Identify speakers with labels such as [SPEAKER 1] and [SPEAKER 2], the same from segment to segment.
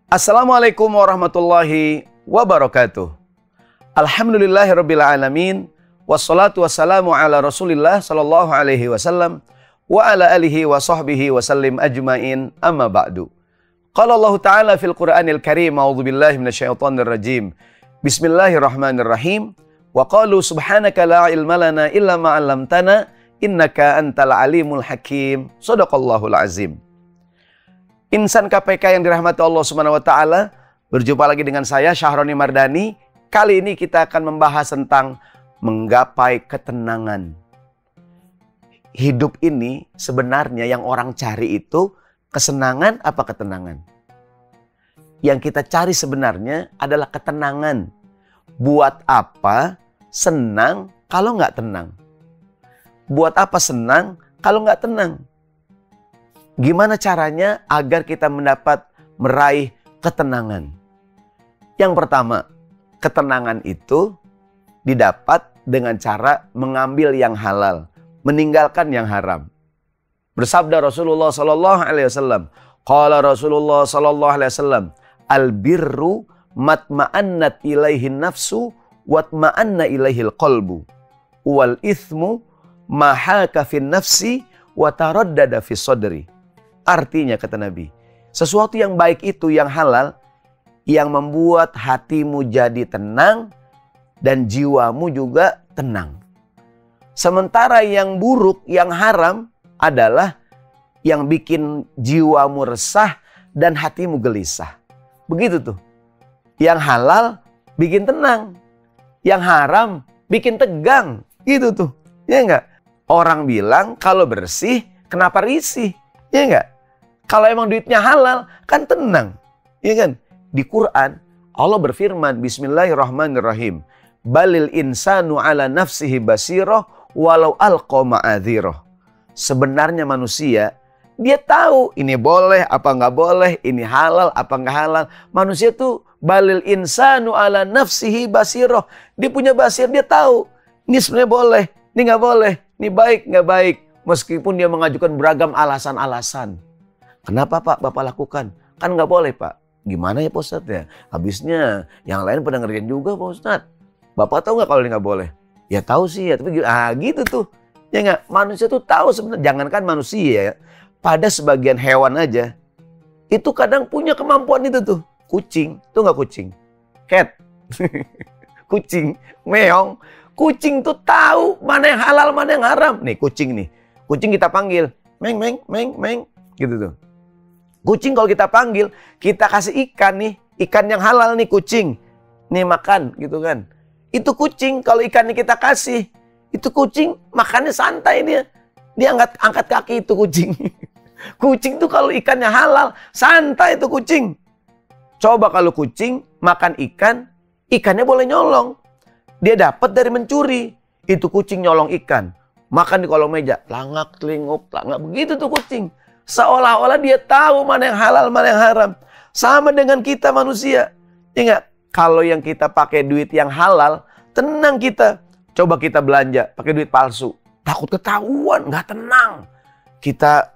[SPEAKER 1] Assalamualaikum warahmatullahi wabarakatuh. Alhamdulillahirabbil alamin, wassalatu wassalamu ala Rasulillah sallallahu alaihi wasallam wa ala alihi wa sahbihi wasallim ajmain, amma ba'du. Qala Allah Ta'ala fil Qur'anil Karim, a'udzu billahi minasyaitonir rajim. Bismillahirrahmanirrahim. Wa qalu subhanaka la ilma lana illa ma 'allamtana innaka antal alimul hakim. Shadaqallahul azim. Insan KPK yang dirahmati Allah Subhanahu wa taala, berjumpa lagi dengan saya Syahroni Mardani. Kali ini kita akan membahas tentang menggapai ketenangan. Hidup ini sebenarnya yang orang cari itu kesenangan apa ketenangan? Yang kita cari sebenarnya adalah ketenangan. Buat apa senang kalau nggak tenang? Buat apa senang kalau nggak tenang? Gimana caranya agar kita meraih ketenangan? Yang pertama, ketenangan itu didapat dengan cara mengambil yang halal, meninggalkan yang haram. Bersabda Rasulullah sallallahu alaihi wasallam, qala Rasulullah sallallahu alaihi wasallam, al-birru matma'annat ilaihi nafsu watma'anna ilaihil qalbu wal ithmu mahaka fin nafsi wa taraddada fi sadri. Artinya, kata Nabi, sesuatu yang baik itu yang halal, yang membuat hatimu jadi tenang dan jiwamu juga tenang. Sementara yang buruk, yang haram adalah yang bikin jiwamu resah dan hatimu gelisah. Begitu tuh. Yang halal bikin tenang, yang haram bikin tegang. Gitu tuh. Ya enggak? Orang bilang kalau bersih kenapa risih? Ya enggak? Kalau emang duitnya halal, kan tenang. Ya kan? Di Quran, Allah berfirman, Bismillahirrahmanirrahim. Balil insanu ala nafsihi basirah walau alqa ma'adhirah. Sebenarnya manusia, dia tahu ini boleh apa nggak boleh, ini halal apa nggak halal. Manusia tuh balil insanu ala nafsihi basirah. Dia punya basir, dia tahu. Ini sebenarnya boleh, ini nggak boleh, ini baik nggak baik. Meskipun dia mengajukan beragam alasan-alasan. Kenapa Pak Bapak lakukan? Kan nggak boleh Pak. Gimana ya Pak Ustadz ya? Habisnya yang lain pada ngerjain juga Pak Ustadz. Bapak tahu nggak kalau ini nggak boleh? Ya tahu sih ya, tapi gitu tuh. Ya nggak? Manusia tuh tahu sebenarnya. Jangankan manusia ya. Pada sebagian hewan aja. Itu kadang punya kemampuan itu tuh. Kucing. Tuh nggak kucing? Cat. Kucing. Meong. Kucing tuh tahu mana yang halal, mana yang haram. Nih kucing nih. Kucing kita panggil. Meng, meng, meng, meng. Gitu tuh. Kucing kalau kita panggil, kita kasih ikan nih. Ikan yang halal nih kucing. Nih makan gitu kan. Itu kucing kalau ikannya kita kasih. Itu kucing makannya santai dia. Dia angkat kaki itu kucing. Kucing tuh kalau ikannya halal, santai itu kucing. Coba kalau kucing makan ikan, ikannya boleh nyolong. Dia dapat dari mencuri. Itu kucing nyolong ikan. Makan di kolong meja. Langak, telinguk, langak. Begitu tuh kucing. Seolah-olah dia tahu mana yang halal, mana yang haram. Sama dengan kita manusia. Ingat, kalau yang kita pakai duit yang halal, tenang kita. Coba kita belanja pakai duit palsu. Takut ketahuan, nggak tenang. Kita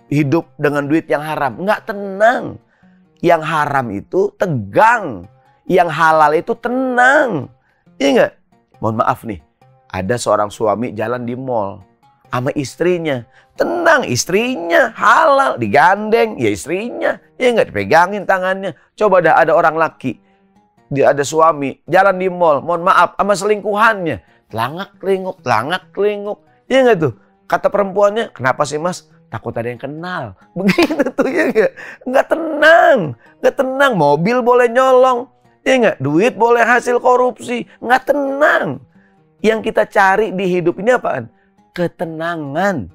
[SPEAKER 1] hidup dengan duit yang haram, nggak tenang. Yang haram itu tegang. Yang halal itu tenang. Ingat, mohon maaf nih. Ada seorang suami jalan di mall sama istrinya. Tenang, istrinya halal, digandeng, ya istrinya. Ya nggak dipegangin tangannya. Coba ada orang laki, dia ada suami, jalan di mall, mohon maaf, sama selingkuhannya. Telangak kelinguk. Ya nggak tuh? Kata perempuannya, kenapa sih mas? Takut ada yang kenal. Begitu tuh ya nggak? Nggak tenang. Nggak tenang, mobil boleh nyolong. Ya nggak? Duit boleh hasil korupsi. Nggak tenang. Yang kita cari di hidup ini apaan? Ketenangan.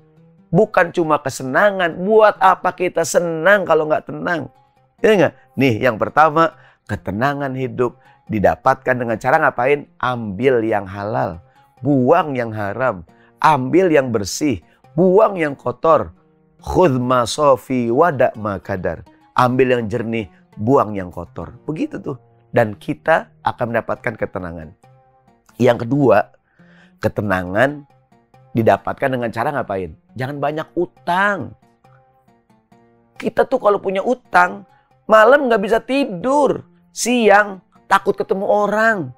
[SPEAKER 1] Bukan cuma kesenangan. Buat apa kita senang kalau nggak tenang? Ya nggak? Nih yang pertama, ketenangan hidup didapatkan dengan cara ngapain? Ambil yang halal. Buang yang haram. Ambil yang bersih. Buang yang kotor. Khudh ma sofi wada' ma kadar. Ambil yang jernih. Buang yang kotor. Begitu tuh. Dan kita akan mendapatkan ketenangan. Yang kedua, ketenangan didapatkan dengan cara ngapain? Jangan banyak utang. Kita tuh kalau punya utang, Malam nggak bisa tidur. Siang takut ketemu orang.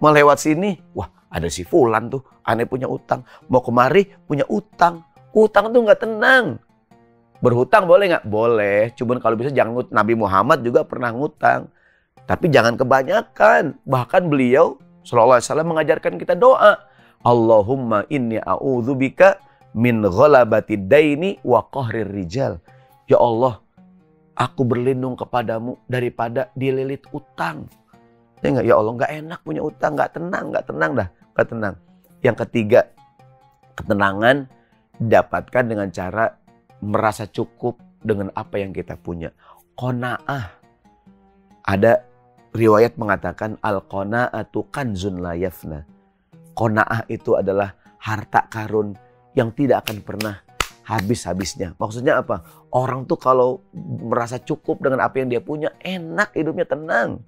[SPEAKER 1] Mau lewat sini, wah ada si Fulan tuh, aneh punya utang. Mau kemari punya utang. Utang tuh nggak tenang. Berhutang boleh nggak? Boleh. Cuman kalau bisa jangan ngutang. Nabi Muhammad juga pernah ngutang. Tapi jangan kebanyakan. Bahkan beliau sallallahu alaihi wasallam mengajarkan kita doa. Allahumma inni a'udzubika min ghalabati daini wa qahrir rijal. Ya Allah, aku berlindung kepadamu daripada dililit utang. Ya enggak? Ya Allah, nggak enak punya utang, nggak tenang dah, nggak tenang. Yang ketiga, ketenangan dapatkan dengan cara merasa cukup dengan apa yang kita punya. Qanaah. Ada riwayat mengatakan al-qanaatu kanzun la yafna. Qanaah itu adalah harta karun yang tidak akan pernah habis-habisnya. Maksudnya apa? Orang tuh kalau merasa cukup dengan apa yang dia punya, enak hidupnya, tenang.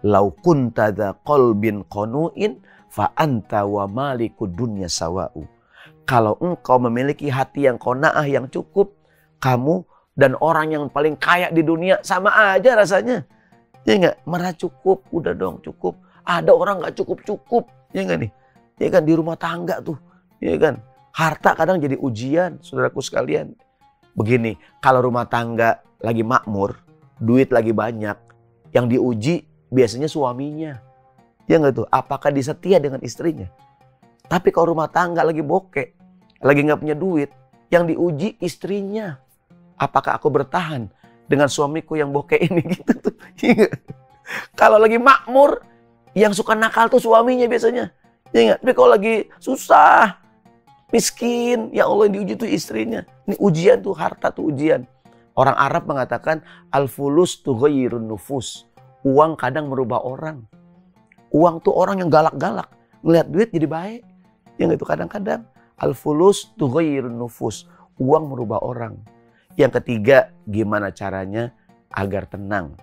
[SPEAKER 1] Lau kunta dza qalbin qanu'in fa anta wa malikud dunya sawa'u. Kalau engkau memiliki hati yang qanaah, yang cukup, kamu dan orang yang paling kaya di dunia sama aja rasanya. Ya enggak? Merasa cukup, udah dong cukup. Ada orang nggak cukup-cukup, ya enggak nih? Ya kan, di rumah tangga tuh, ya kan? Harta kadang jadi ujian, saudaraku sekalian. Begini, kalau rumah tangga lagi makmur, duit lagi banyak, yang diuji biasanya suaminya. Ya enggak tuh? Apakah dia setia dengan istrinya? Tapi kalau rumah tangga lagi bokek, lagi nggak punya duit, yang diuji istrinya. Apakah aku bertahan dengan suamiku yang bokek ini gitu tuh? Kalau lagi makmur, yang suka nakal tuh suaminya biasanya. Ya enggak? Tapi kalau lagi susah, miskin, ya Allah, yang diuji tuh istrinya. Ini ujian tuh, harta tuh ujian. Orang Arab mengatakan al-fulus tughayyirun nufus. Uang kadang merubah orang. Uang tuh orang yang galak-galak, ngelihat duit jadi baik. Yang itu kadang-kadang al-fulus tughayyirun nufus. Uang merubah orang. Yang ketiga, gimana caranya agar tenang?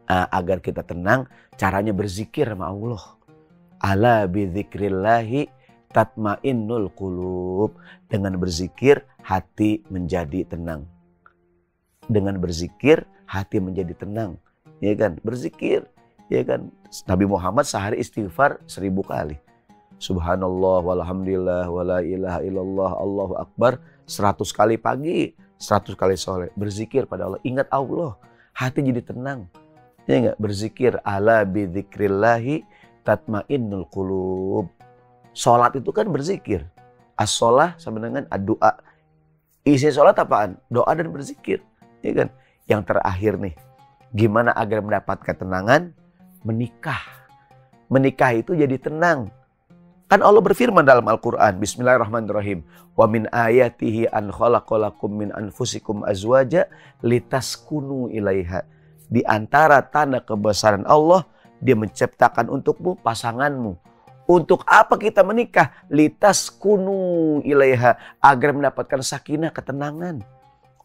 [SPEAKER 1] Agar kita tenang, caranya berzikir sama Allah. Ala bidzikrillahi tatmainnul qulub. Dengan berzikir, hati menjadi tenang. Dengan berzikir, hati menjadi tenang. Ya kan? Berzikir. Ya kan? Nabi Muhammad sehari istighfar 1000 kali. Subhanallah walhamdulillah wala ilaha illallah Allahu akbar 100 kali pagi, 100 kali sore. Berzikir pada Allah, ingat Allah, hati jadi tenang. Ya enggak? Berzikir ala bidzikrillahi tatmainnul qulub. Salat itu kan berzikir. As-shalah sama dengan ad-du'a. Isi salat apaan? Doa dan berzikir. Ya kan? Yang terakhir nih, gimana agar mendapatkan ketenangan? Menikah. Menikah itu jadi tenang. Kan Allah berfirman dalam Al-Quran, bismillahirrahmanirrahim. Wa min ayatihi an khalaqalakum min anfusikum azwaja litaskunu ilaiha. Di antara tanda kebesaran Allah, Dia menciptakan untukmu pasanganmu. Untuk apa kita menikah? Litaskunu ilaiha. Agar mendapatkan sakinah, ketenangan.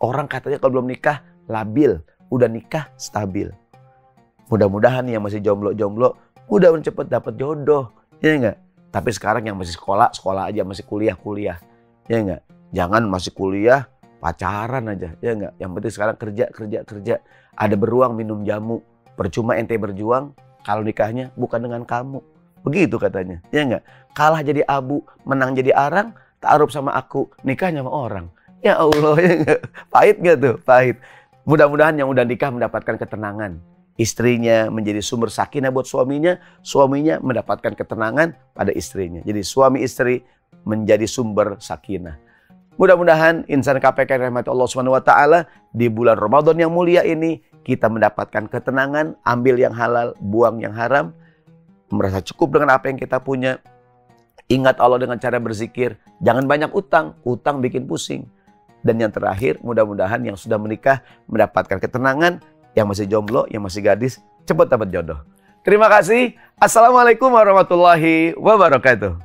[SPEAKER 1] Orang katanya kalau belum nikah, labil. Udah nikah, stabil. Mudah-mudahan yang masih jomblo-jomblo, mudah-mudahan cepat dapat jodoh. Ya enggak? Tapi sekarang yang masih sekolah, sekolah aja. Masih kuliah, kuliah. Ya enggak? Jangan masih kuliah, pacaran aja. Ya enggak? Yang penting sekarang kerja, kerja, kerja. Ada beruang, minum jamu. Percuma ente berjuang, kalau nikahnya bukan dengan kamu. Begitu katanya. Ya enggak? Kalah jadi abu, menang jadi arang, ta'aruf sama aku, nikahnya sama orang. Ya Allah, ya enggak? Pahit gak tuh? Pahit. Mudah-mudahan yang udah nikah mendapatkan ketenangan. Istrinya menjadi sumber sakinah buat suaminya, suaminya mendapatkan ketenangan pada istrinya. Jadi suami istri menjadi sumber sakinah. Mudah-mudahan insan KPK rahmat Allah SWT di bulan Ramadan yang mulia ini kita mendapatkan ketenangan, ambil yang halal, buang yang haram, merasa cukup dengan apa yang kita punya. Ingat Allah dengan cara berzikir, jangan banyak utang, utang bikin pusing. Dan yang terakhir, mudah-mudahan yang sudah menikah mendapatkan ketenangan, yang masih jomblo, yang masih gadis, cepat dapat jodoh. Terima kasih. Assalamualaikum warahmatullahi wabarakatuh.